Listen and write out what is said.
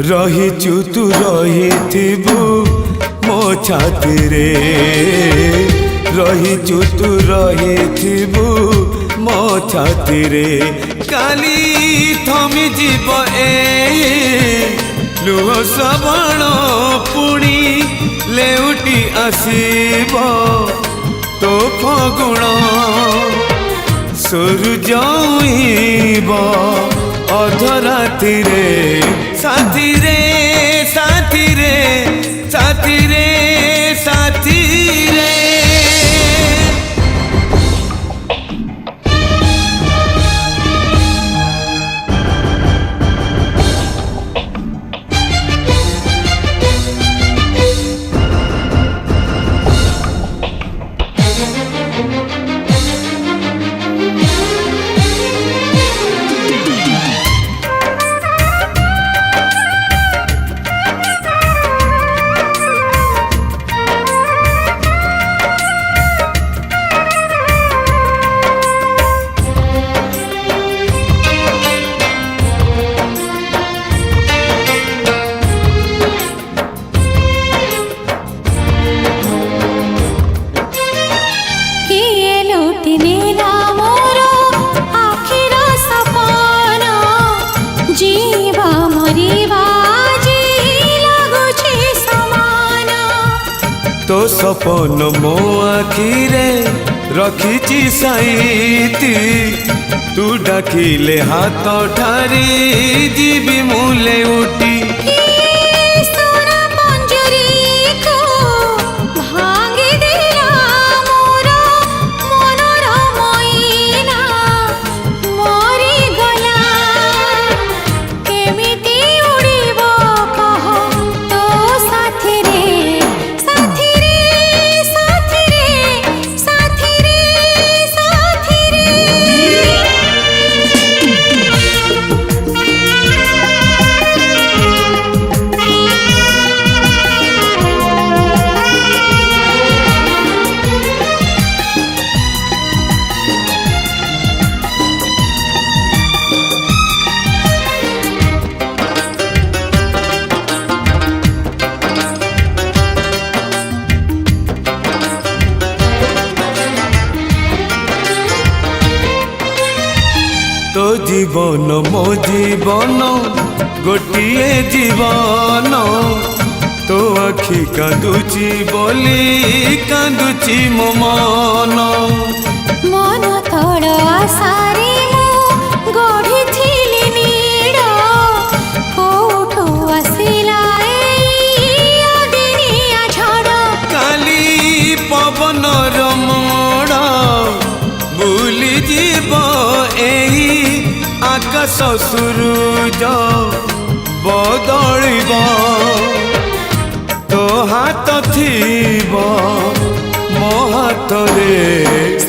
रहिचु तू रहिथिबु मो छाती रे रहिचु तू रहिथिबु मो छाती रे काली थमी जीव लुह श्रवण पुणी लेउटी आसीब तो फगुण सूरज उइब अधराती रे साथी रे साथी रे साथी रे साथी रे तो सपन मो आखिरे रखिची साईती तू डाकिले हाथ ठारी जीवी मुले उठी तो जीवन मो जीवन गोटिए जीवन तो आखि कांदुची बोली कांदुची मो मन मन तोड़ आसारे मु गढ़ी थिली नीड़ कोठो आसिला दिनिया झड़ काली पवन रमण बुली जीव एही आकाश सूरज बदलिब तो हाथ थिब मो हाथ रे।